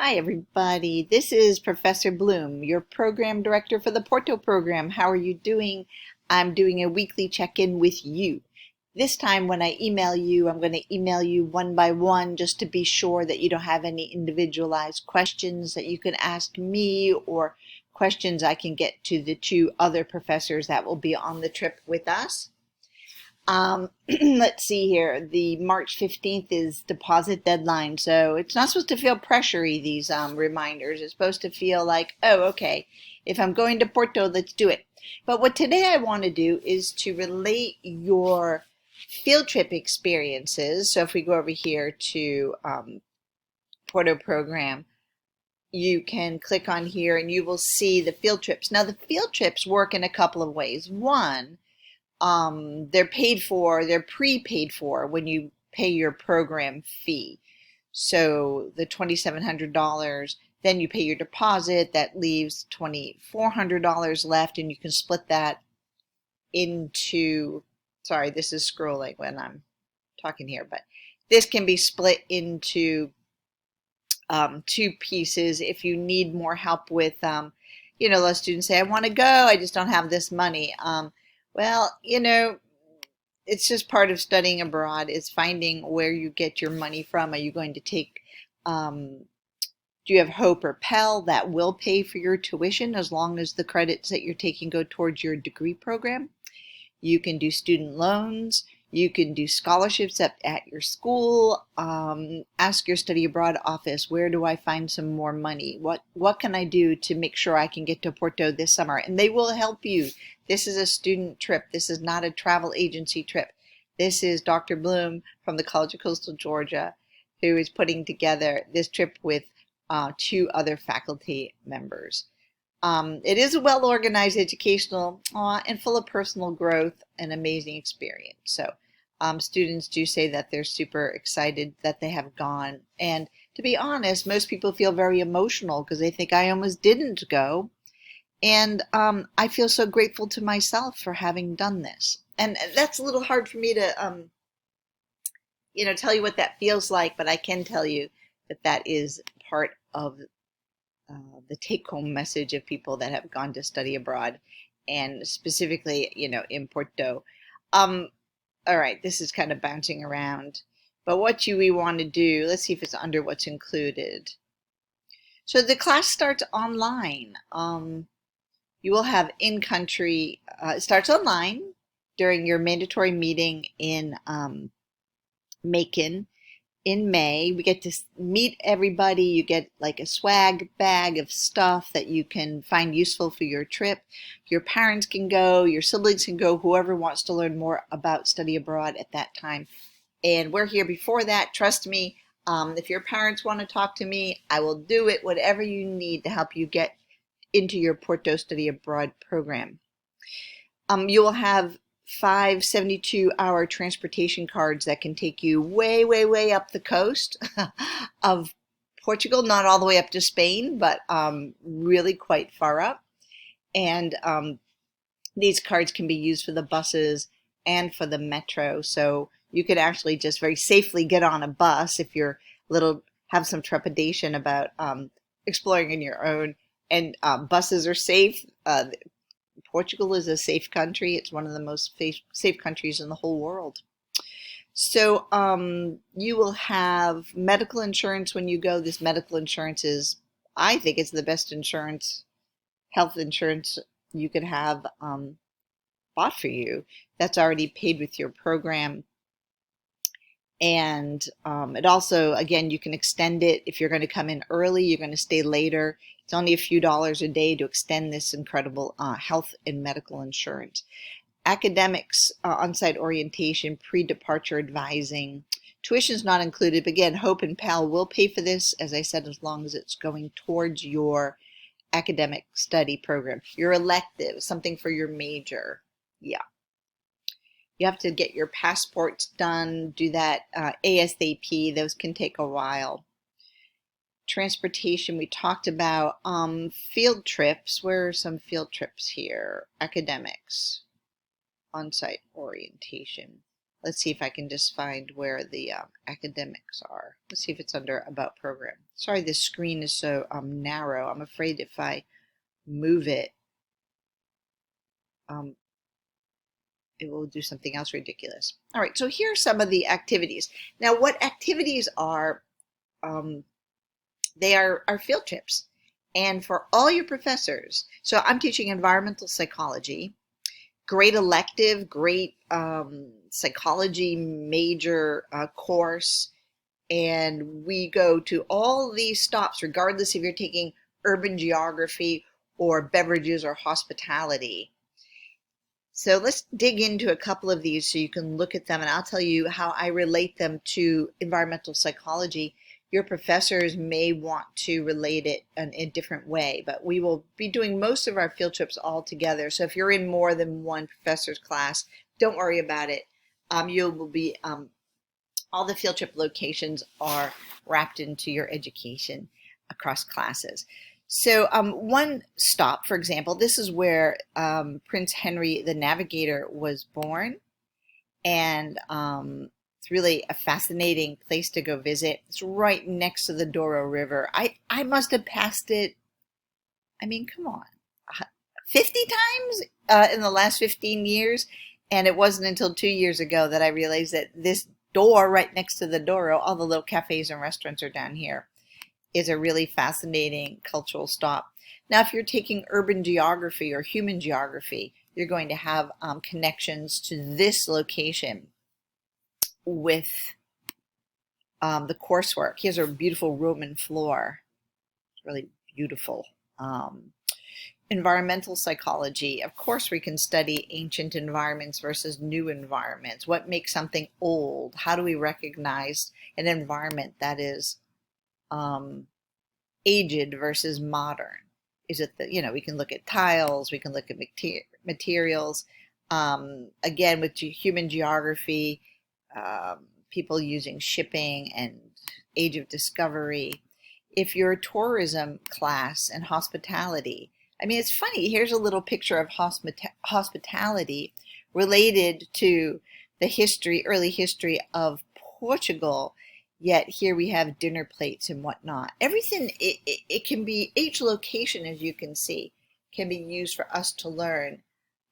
Hi, everybody. This is Professor Bloom, your program director for the Porto program. How are you doing? I'm doing a weekly check-in with you. This time when I email you, I'm going to email you one by one just to be sure that you don't have any individualized questions that you can ask me or questions I can get to the two other professors that will be on the trip with us. Let's see here. The March 15th is deposit deadline, so it's not supposed to feel pressury, these reminders. It's supposed to feel like, oh, okay, if I'm going to Porto, let's do it. But what today I want to do is to relate your field trip experiences. So if we go over here to Porto program, you can click on here and you will see the field trips. Now, the field trips work in a couple of ways. One, they're prepaid for when you pay your program fee. So the $2,700, then you pay your deposit, that leaves $2,400 left, and you can split that into, sorry, this is scrolling when I'm talking here, but this can be split into two pieces if you need more help with, let students say, I want to go, I just don't have this money. Well, it's just part of studying abroad is finding where you get your money from. Are you going to take, do you have Hope or Pell that will pay for your tuition as long as the credits that you're taking go towards your degree program? You can do student loans. You can do scholarships at your school. Ask your study abroad office, where do I find some more money? What can I do to make sure I can get to Porto this summer? And they will help you. This is a student trip. This is not a travel agency trip. This is Dr. Bloom from the College of Coastal Georgia, who is putting together this trip with two other faculty members. It is a well-organized, educational, and full of personal growth and amazing experience. So students do say that they're super excited that they have gone. And to be honest, most people feel very emotional because they think I almost didn't go. And I feel so grateful to myself for having done this. And that's a little hard for me to, tell you what that feels like, but I can tell you that that is part of the take-home message of people that have gone to study abroad, and specifically, in Porto. All right, this is kind of bouncing around, but what we want to do, let's see if it's under what's included. So the class starts online. You will have in-country, it starts online during your mandatory meeting in Macon. In May, we get to meet everybody. You get like a swag bag of stuff that you can find useful for your trip. Your parents can go, your siblings can go, whoever wants to learn more about study abroad at that time. And we're here before that. Trust me, if your parents want to talk to me, I will do it, whatever you need to help you get into your Porto Study Abroad program. You will have 5 72-hour transportation cards that can take you way, way, way up the coast of Portugal, not all the way up to Spain, but really quite far up. And these cards can be used for the buses and for the metro. So you could actually just very safely get on a bus if you're have some trepidation about exploring on your own. And buses are safe. Portugal is a safe country. It's one of the most safe countries in the whole world. So you will have medical insurance when you go. This medical insurance is, I think it's the best insurance, health insurance you could have bought for you. That's already paid with your program. And it also, again, you can extend it. If you're going to come in early, you're going to stay later. It's only a few dollars a day to extend this incredible health and medical insurance. Academics, on-site orientation, pre-departure advising. Tuition is not included, but again, Hope and Pell will pay for this, as I said, as long as it's going towards your academic study program. Your elective, something for your major. Yeah. You have to get your passports done, do that ASAP. Those can take a while. Transportation, we talked about. Field trips, where are some field trips here? Academics, on-site orientation. Let's see if I can just find where the academics are. Let's see if it's under About Program. Sorry, this screen is so narrow. I'm afraid if I move it, um, it will do something else ridiculous. All right, so here are some of the activities. Now, what activities are, they are field trips. And for all your professors, so I'm teaching environmental psychology, great elective, great psychology major course. And we go to all these stops, regardless if you're taking urban geography or beverages or hospitality. So let's dig into a couple of these so you can look at them, and I'll tell you how I relate them to environmental psychology. Your professors may want to relate it in a different way, but we will be doing most of our field trips all together. So if you're in more than one professor's class, don't worry about it. You will be all the field trip locations are wrapped into your education across classes. So one stop, for example, this is where Prince Henry the Navigator was born, and it's really a fascinating place to go visit. It's right next to the Douro River. I must have passed it, I mean, come on, 50 times in the last 15 years, and it wasn't until 2 years ago that I realized that this door right next to the Douro, all the little cafes and restaurants are down here, is a really fascinating cultural stop. Now, if you're taking urban geography or human geography, you're going to have connections to this location with the coursework. Here's a beautiful Roman floor. It's really beautiful. Environmental psychology. Of course, we can study ancient environments versus new environments. What makes something old? How do we recognize an environment that is aged versus modern? Is it that, we can look at tiles, we can look at materials. Again, with human geography, people using shipping and age of discovery. If you're a tourism class and hospitality, I mean, it's funny. Here's a little picture of hospitality related to the history, early history of Portugal. Yet here we have dinner plates and whatnot. Everything, it can be, each location, as you can see, can be used for us to learn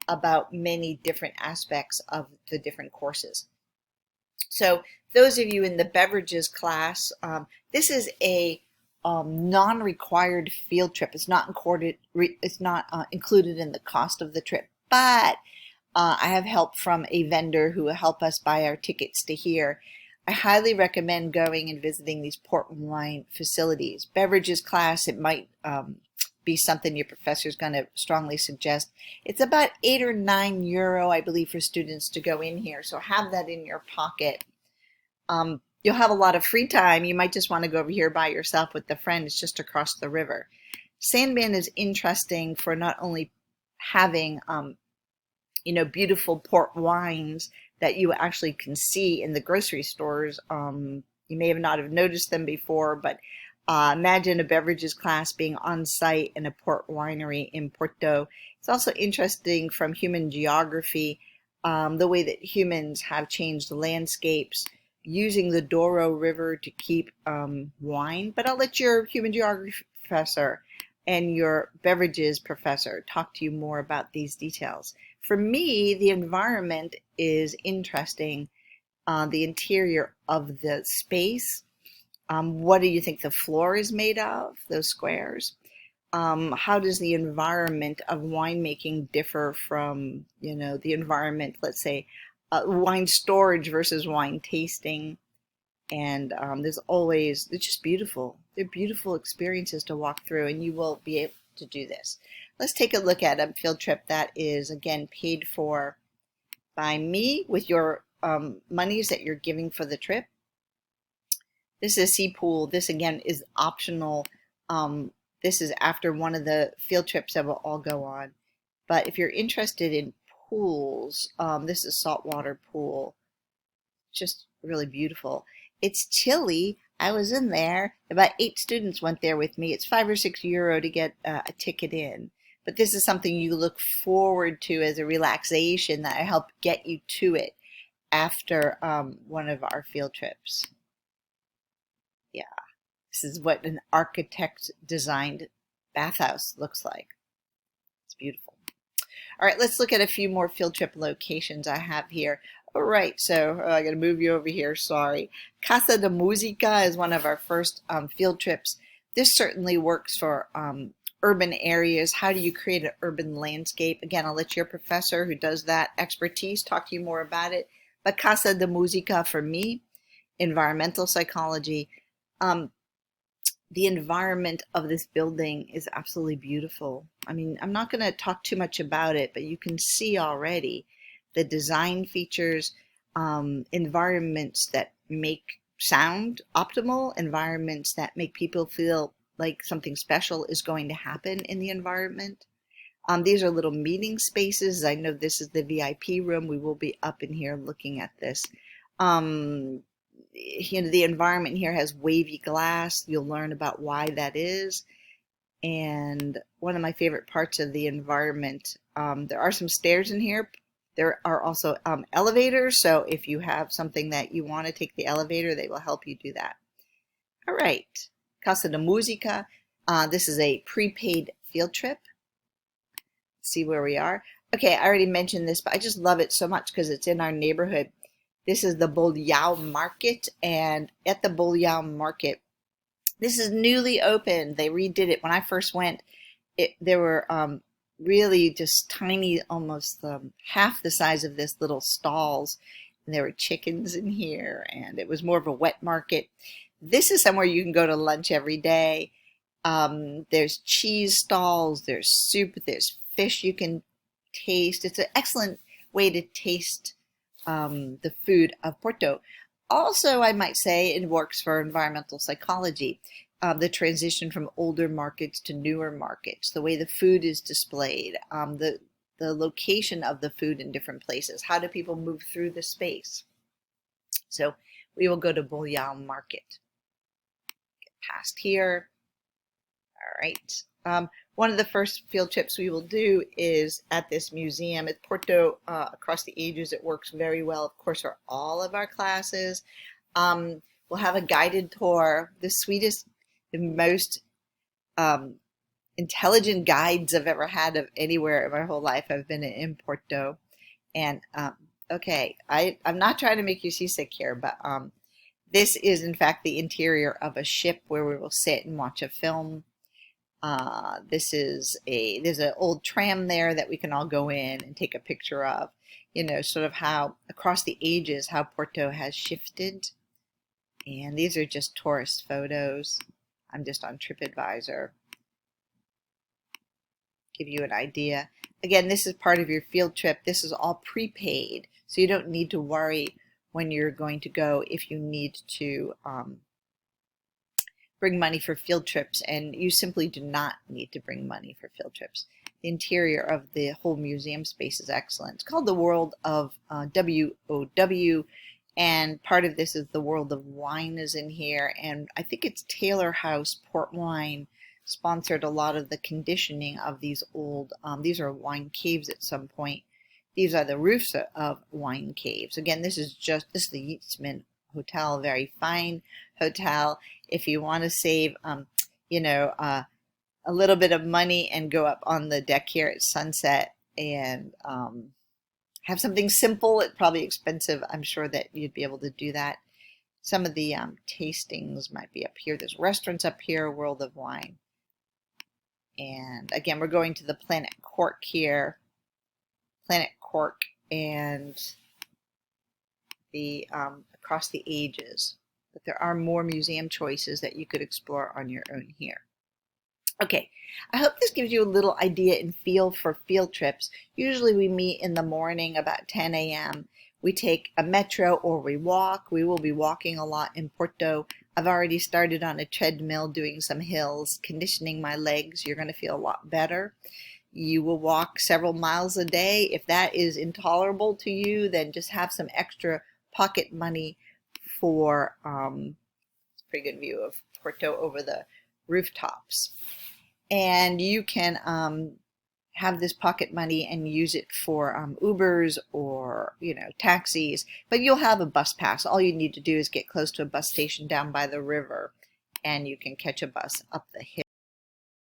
about many different aspects of the different courses. So those of you in the beverages class, this is a non-required field trip. It's not included. It's not included in the cost of the trip. But I have help from a vendor who will help us buy our tickets to here. I highly recommend going and visiting these port wine facilities. Beverages class, it might be something your professor is going to strongly suggest. It's about €8 or €9, I believe, for students to go in here. So have that in your pocket. You'll have a lot of free time. You might just want to go over here by yourself with a friend. It's just across the river. Sandman is interesting for not only having, beautiful port wines that you actually can see in the grocery stores. You may have not have noticed them before, but imagine a beverages class being on site in a port winery in Porto. It's also interesting from human geography, the way that humans have changed the landscapes, using the Douro River to keep wine. But I'll let your human geography professor and your beverages professor talk to you more about these details. For me, the environment is interesting, the interior of the space. What do you think the floor is made of, those squares? How does the environment of winemaking differ from, the environment, let's say, wine storage versus wine tasting? And it's just beautiful. They're beautiful experiences to walk through, and you will be able to do this. Let's take a look at a field trip that is, again, paid for by me with your monies that you're giving for the trip. This is Sea Pool. This, again, is optional. This is after one of the field trips that we'll all go on. But if you're interested in pools, this is saltwater pool. Just really beautiful. It's chilly. I was in there. About 8 students went there with me. It's €5 or €6 to get a ticket in. But this is something you look forward to as a relaxation that I help get you to it after one of our field trips. Yeah, this is what an architect designed bathhouse looks like. It's beautiful. All right, let's look at a few more field trip locations I have here. All right, so I got to move you over here, sorry. Casa de Musica is one of our first field trips. This certainly works for urban areas. How do you create an urban landscape? Again, I'll let your professor who does that expertise talk to you more about it. But Casa de Musica for me, environmental psychology. The environment of this building is absolutely beautiful. I mean, I'm not going to talk too much about it, but you can see already the design features, environments that make sound optimal, environments that make people feel like something special is going to happen in the environment. These are little meeting spaces. I know this is the VIP room. We will be up in here looking at this. The environment here has wavy glass. You'll learn about why that is. And one of my favorite parts of the environment, there are some stairs in here. There are also elevators, so if you have something that you want to take the elevator, they will help you do that. All right, Casa de Musica. This is a prepaid field trip. Let's see where we are. Okay, I already mentioned this, but I just love it so much because it's in our neighborhood. This is the Bolyao Market, and at the Bolyao Market, this is newly opened. They redid it. When I first went, there were really just tiny, almost half the size of this little stalls. And there were chickens in here, and it was more of a wet market. This is somewhere you can go to lunch every day. There's cheese stalls, there's soup, there's fish you can taste. It's an excellent way to taste the food of Porto. Also, I might say it works for environmental psychology. The transition from older markets to newer markets, the way the food is displayed, the location of the food in different places. How do people move through the space? So we will go to Bolyao Market. Get past here. All right. One of the first field trips we will do is at this museum at Porto Across the Ages. It works very well, of course, for all of our classes. We'll have a guided tour. The sweetest, the most intelligent guides I've ever had of anywhere in my whole life. I've been in Porto. And okay, I'm not trying to make you seasick here, but this is in fact the interior of a ship where we will sit and watch a film. There's an old tram there that we can all go in and take a picture of, sort of how across the ages, how Porto has shifted. And these are just tourist photos. I'm just on TripAdvisor. Give you an idea. Again, this is part of your field trip. This is all prepaid, so you don't need to worry when you're going to go if you need to bring money for field trips, and you simply do not need to bring money for field trips. The interior of the whole museum space is excellent. It's called the World of WOW, and part of this is the World of Wine is in here, and I think it's Taylor House Port Wine sponsored a lot of the conditioning of these old, these are wine caves at some point. These are the roofs of wine caves. Again, this is the Yeatsman Hotel, very fine hotel. If you want to save, a little bit of money and go up on the deck here at sunset and have something simple, it's probably expensive. I'm sure that you'd be able to do that. Some of the tastings might be up here. There's restaurants up here, World of Wine. And again, we're going to the Planet Cork here. Planet Cork and the Across the Ages. But there are more museum choices that you could explore on your own here. Okay, I hope this gives you a little idea and feel for field trips. Usually we meet in the morning about 10 a.m. We take a metro or we walk. We will be walking a lot in Porto. I've already started on a treadmill doing some hills, conditioning my legs. You're going to feel a lot better. You will walk several miles a day. If that is intolerable to you, then just have some extra pocket money for pretty good view of Porto over the rooftops. And you can have this pocket money and use it for Ubers or, taxis, but you'll have a bus pass. All you need to do is get close to a bus station down by the river and you can catch a bus up the hill.